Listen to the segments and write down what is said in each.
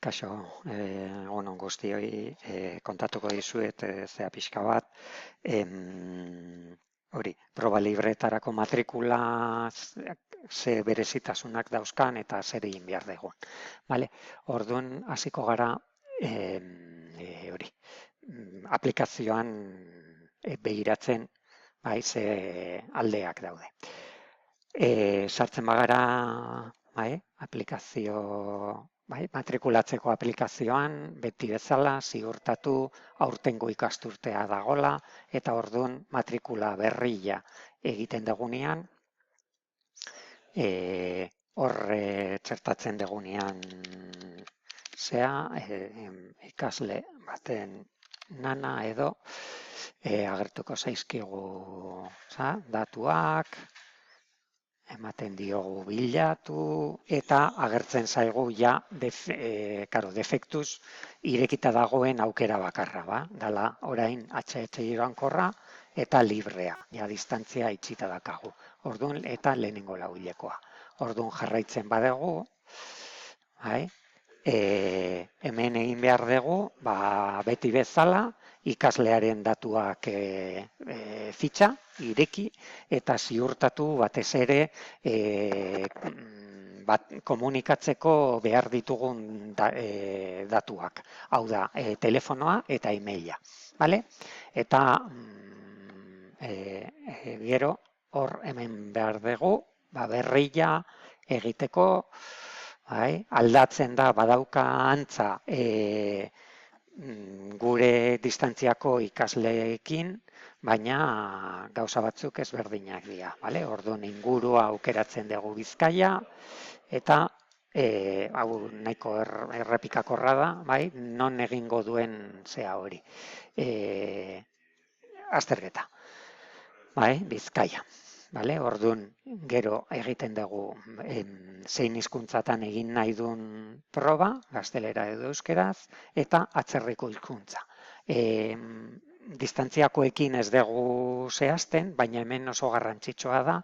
Kaixo, egun on guztioi, kontatuko dizuet zea pixka bat, hori, proba libretarako matrikula ze berezitasunak dauzkan eta zer egin behar dugun. Vale? Orduan hasiko gara hori, aplikazioan begiratzen bai, ze aldeak daude. Sartzen bagara bai, aplikazio bai, matrikulatzeko aplikazioan, beti bezala, ziurtatu aurtengo ikasturtea dagola, eta orduan matrikula berria egiten dugunean, hor txertatzen dugunean zea, ikasle baten nana edo agertuko zaizkigu datuak, ematen diogu bilatu eta agertzen zaigu ja defektuz irekita dagoen aukera bakarra, ba? Dala orain HH iraunkorra eta librea, ja distantzia itxita dakagu. Orduan eta lehenengo lauhilekoa. Orduan jarraitzen badugu, bai? Hemen egin behar dugu, beti bezala, ikaslearen datuak fitxa, ireki, eta ziurtatu batez ere komunikatzeko behar ditugun datuak. Hau da, telefonoa eta e-maila. Vale? Eta gero hor hemen behar dugu, berria egiteko, aldatzen da badauka antza gure distantziako ikasleekin, baina gauza batzuk ezberdinak dira. Orduan ingurua aukeratzen dugu Bizkaia, eta hau nahiko errepikakorra da, non egingo duen zea hori. Azterketa, Bizkaia. Orduan, gero egiten dugu zein hizkuntzatan egin nahi duen proba, gaztelera edo euskeraz, eta atzerriko hizkuntza. Distantziakoekin ez dugu zehazten, baina hemen oso garrantzitsua da,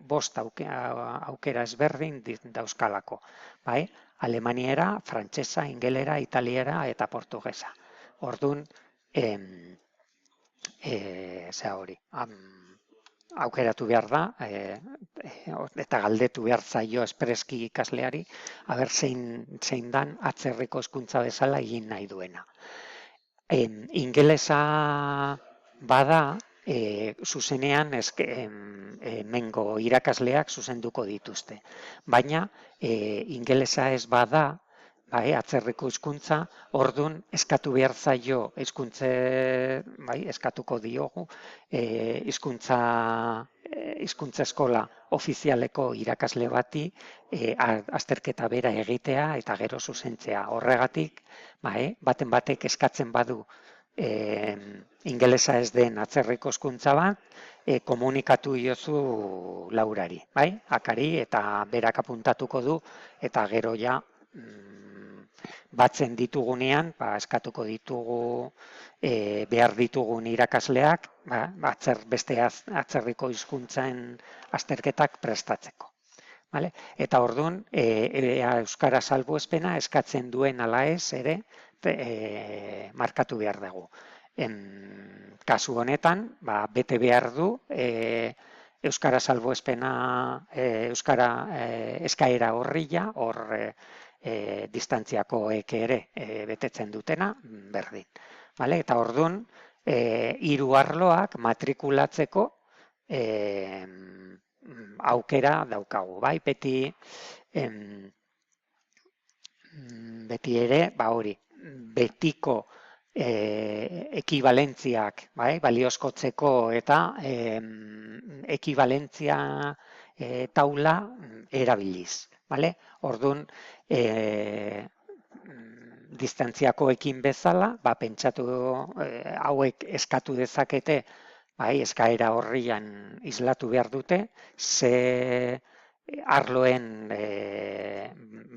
bost aukera ezberdin dauzkalako. Alemaniera, frantsesa, ingelera, italiera eta portugesa. Orduan, hori, aukeratu behar da, eta galdetu behar zaio espreski ikasleari, aber zein dan atzerriko hizkuntza bezala egin nahi duena. Ingelesa bada, zuzenean hemengo irakasleak zuzenduko dituzte. Baina, ingelesa ez bada, atzerriko hizkuntza, orduan eskatu behar zaio eskatuko diogu hizkuntza eskola ofizialeko irakasle bati azterketa bera egitea eta gero zuzentzea. Horregatik, baten batek eskatzen badu ingelesa ez den atzerriko hizkuntza bat, komunikatu diozu Laurari, akari, eta berak apuntatuko du, eta gero ja batzen ditugunean, eskatuko ditugu behar ditugun irakasleak, beste atzerriko hizkuntzen azterketak prestatzeko. Eta orduan, euskara salbuespena eskatzen duen ala ez ere markatu behar dugu. Kasu honetan, bete behar du euskara salbuespena, euskara eskaera horria, hor distantziakoek ere betetzen dutena, berdin. Eta orduan, 3 arloak matrikulatzeko aukera daukagu. Beti ere, hori, betiko ekibalentziak, baliozkotzeko eta ekibalentzia taula erabiliz. Orduan, distantziakoekin bezala, pentsatu hauek eskatu dezakete, eskaera horrian islatu behar dute, ze arloen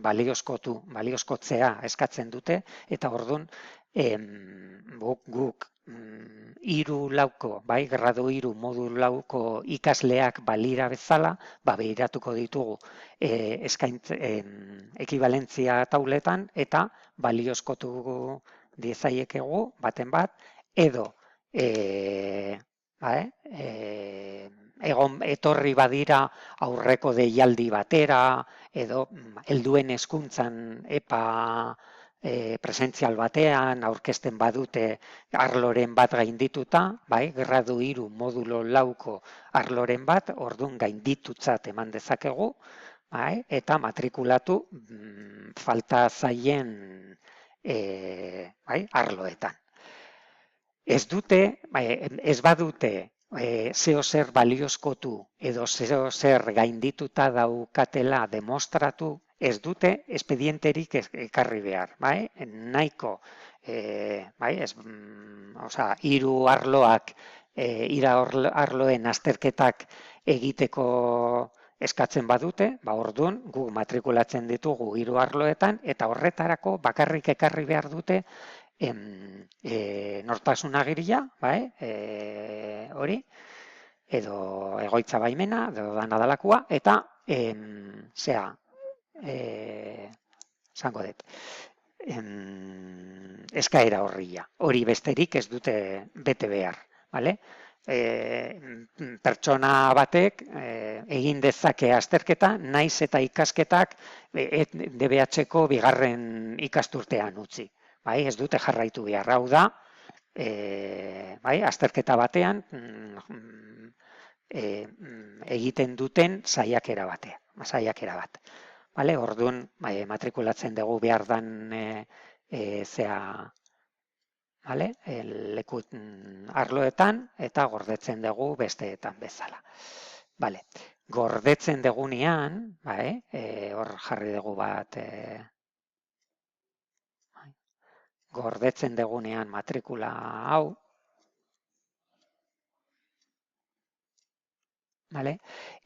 baliozkotzea eskatzen dute, eta orduan guk hiru lauko, bai, gradu 3 modu lauko ikasleak balira bezala, begiratuko ditugu ekibalentzia tauletan eta baliozkotu diezaiekegu baten bat, edo etorri badira aurreko deialdi batera, edo helduen hezkuntzan EPA presentzial batean aurkezten badute arloren bat gaindituta, bai, gradu 3 modulo lauko arloren bat, orduan gainditutzat eman dezakegu, bai, eta matrikulatu falta zaien arloetan. Ez badute zeo zer baliozkotu edo zeo zer gaindituta daukatela demostratu, ez dute espedienterik ekarri behar, bai? Nahiko, hiru arloak, arloen azterketak egiteko eskatzen badute, orduan gu matrikulatzen ditugu hiru arloetan eta horretarako bakarrik ekarri behar dute nortasun agiria, hori, edo egoitza baimena, edo dana dalakoa, eta zango dut, eskaera horria. Hori besterik ez dute bete behar, bale? Pertsona batek egin dezake azterketa, naiz eta ikasketak DBH-ko bigarren ikasturtean utzi. Ez dute jarraitu behar, hau da, azterketa batean egiten duten saiakera bat. Orduan, matrikulatzen dugu behar dan leku arloetan eta gordetzen dugu besteetan bezala. Gordetzen dugunean, hor jarri dugu bat, gordetzen dugunean matrikula hau,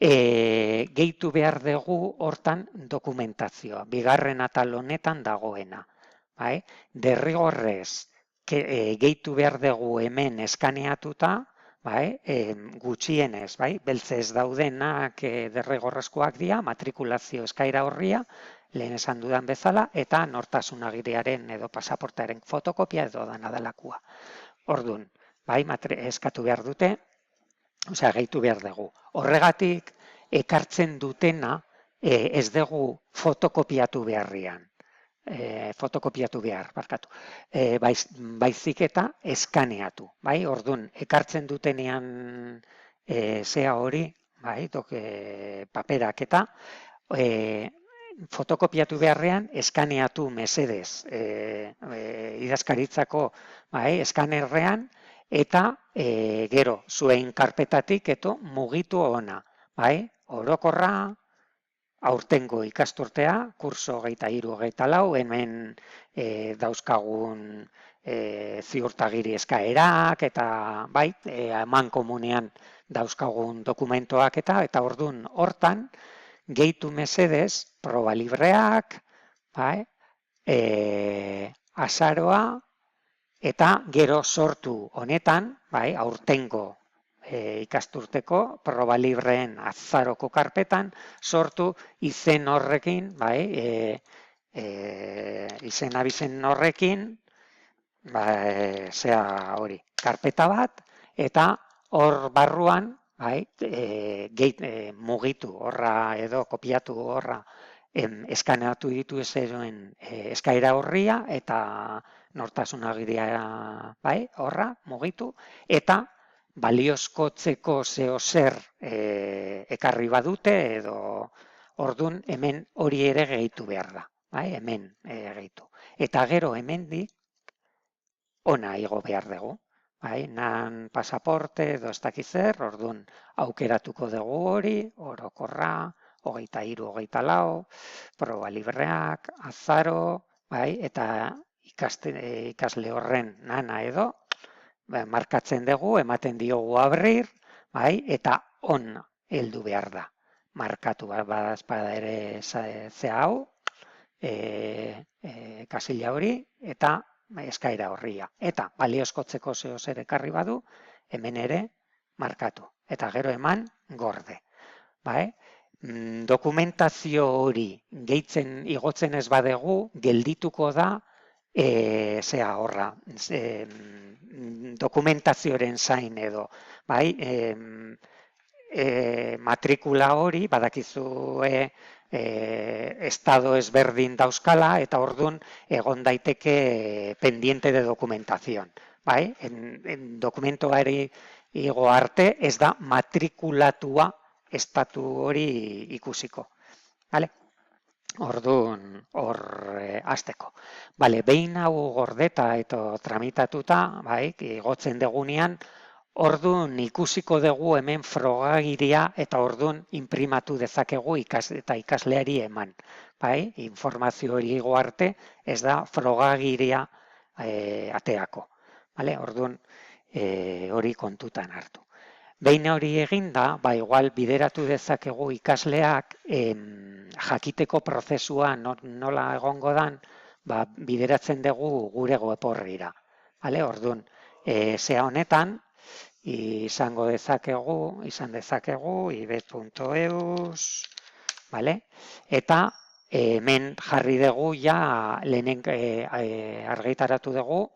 gehitu behar dugu hortan dokumentazioa, bigarren atal honetan dagoena. Derrigorrez gehitu behar dugu hemen eskaneatuta, gutxienez, beltzez daudenak derrigorrezkoak dira, matrikulazio eskaera horria, lehen esan dudan bezala, eta nortasun agiriaren edo pasaportaren fotokopia edo dana dalakoa. Orduan, eskatu behar dute, gehitu behar dugu. Horregatik, ekartzen dutena ez dugu fotokopiatu beharrian. Baizik eta eskaneatu. Orduan, ekartzen dutenean zea hori, paperak eta fotokopiatu beharrean eskaneatu mesedez idazkaritzako eskanerrean eta gero zuen karpetatik eto mugitu ona. Orokorra aurtengo ikasturtea, kurso 23-24, hemen dauzkagun ziurtagiri eskaerak eta eman komunean dauzkagun dokumentoak eta orduan hortan gehitu mesedez, proba libreak, azaroa, eta gero sortu honetan, aurtengo ikasturteko, proba libreen azaroko karpetan, sortu izen horrekin, izen abizen horrekin, hori, karpeta bat, eta hor barruan, mugitu horra edo kopiatu horra eskaneatu ditu ezeroen eskaera horria eta nortasun agiria horra mugitu eta baliozkotzeko zeo zer ekarri badute edo orduan hemen hori ere gehitu behar da. Hemen gehitu. Eta gero hemendik ona igo behar dugu. Nan pasaporte edo ez dakiz zer, orduan aukeratuko dugu hori, orokorra, 23-24, proba libreak, azaro, eta ikasle horren nana edo, markatzen dugu, ematen diogu abrir, eta on heldu behar da. Markatu badazpada ere zea hau, kasilla hori, eta eskaera horria. Eta baliozkotzeko zeo zer ekarri badu, hemen ere markatu. Eta gero eman gorde. Bai? Dokumentazio hori igotzen ez badegu, geldituko da dokumentazioaren zain edo. Bai? Matrikula hori, badakizue estado ezberdin dauzkala, eta orduan egon daiteke pendiente de documentación. Bai? Dokumentoari igo arte ez da matrikulatua estatu hori ikusiko. Vale? Orduan, hor hasteko. Vale, behin hau gordeta eta tramitatuta, bai, igotzen degunean, orduan ikusiko dugu hemen frogagiria eta orduan inprimatu dezakegu eta ikasleari eman. Bai, informazio hori igo arte ez da frogagiria ateako. Vale, orduan hori kontutan hartu. Behin hori eginda, igual bideratu dezakegu ikasleak jakiteko prozesua nola egongo dan, bideratzen dugu gure web-orrira. Orduan, zea honetan, izan dezakegu ibet.eus, eta hemen jarri dugu lehenen argitaratu dugu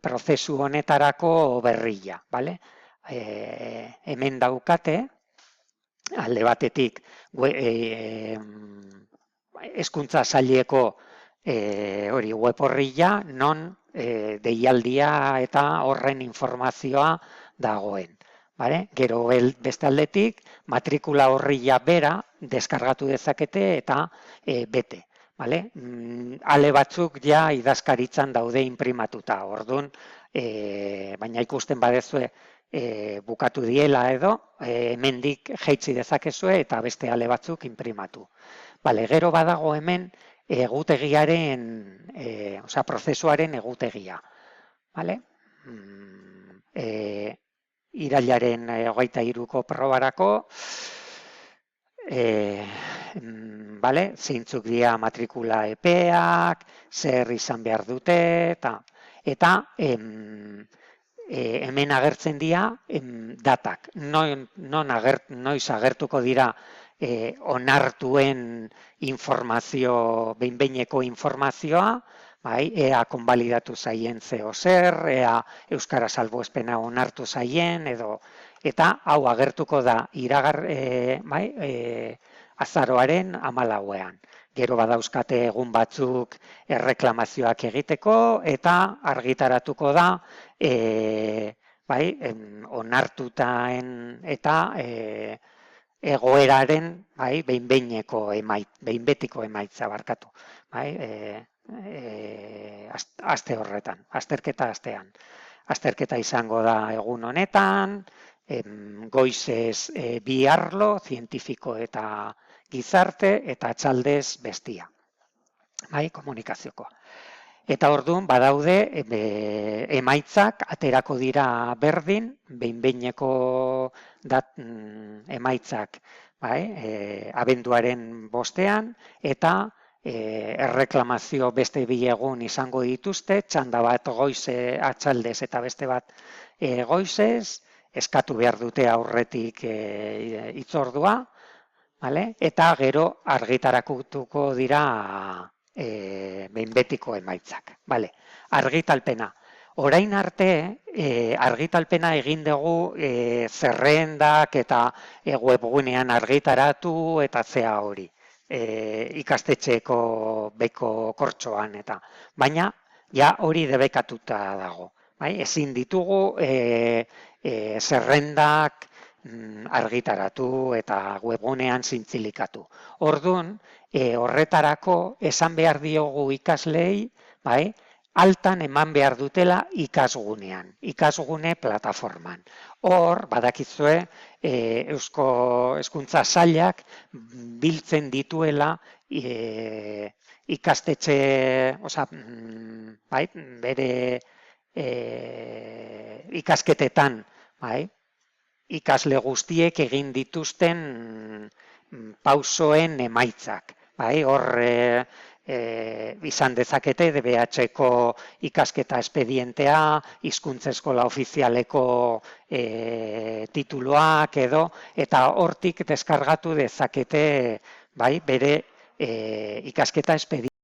prozesu honetarako berria. Hemen daukate, alde batetik hezkuntza saileko web orria non deialdia eta horren informazioa dagoen. Gero beste aldetik matrikula orria bera deskargatu dezakete eta bete. Ale batzuk idazkaritzan daude inprimatuta, orduan, baina ikusten badezue bukatu diela edo, hemendik jaitsi dezakezue eta beste ale batzuk inprimatu. Gero badago hemen egutegiaren, prozesuaren egutegia. Irailaren 23ko probarako, zeintzuk dira matrikula epeak, zer izan behar dute, eta hemen agertzen dira datak. Noiz agertuko dira onartuen informazio, behin-behineko informazioa, ea konbalidatu zaien zeo zer, ea euskara salbuespena onartu zaien, eta hau agertuko da azaroaren 14ean. Gero badauzkate egun batzuk erreklamazioak egiteko eta argitaratuko da onartutaen eta egoeraren behin betiko emaitza barkatu. Aste horretan, azterketa astean. Azterketa izango da egun honetan, goizez bi arlo, zientifiko eta gizarte, eta atxaldez bestia. Komunikazioko. Eta orduan badaude emaitzak aterako dira berdin, behin-behineko emaitzak abenduaren 5ean, eta erreklamazio beste bi egun izango dituzte, txanda bat goize atxaldez eta beste bat goizez, eskatu behar dute aurretik hitzordua, eta gero argitarakutuko dira behin betiko emaitzak. Argitalpena. Orain arte, argitalpena egin dugu zerrendak eta webgunean argitaratu eta zea hori. Ikastetxeko beko kortxoan eta. Baina, hori debekatuta dago. Ezin ditugu zerrendak argitaratu eta webgunean zintzilikatu. Orduan, horretarako esan behar diogu ikasleei, altan eman behar dutela ikasgunean, ikasgune plataforman. Hor, badakizue, Eusko Hezkuntza Sailak biltzen dituela ikastetxe, bere ikasketetan, ikasle guztiek egin dituzten pausoen emaitzak. Hor izan dezakete DBH-ko ikasketa espedientea, hizkuntza eskola ofizialeko tituluak edo, eta hortik deskargatu dezakete bai, bere ikasketa espedientea.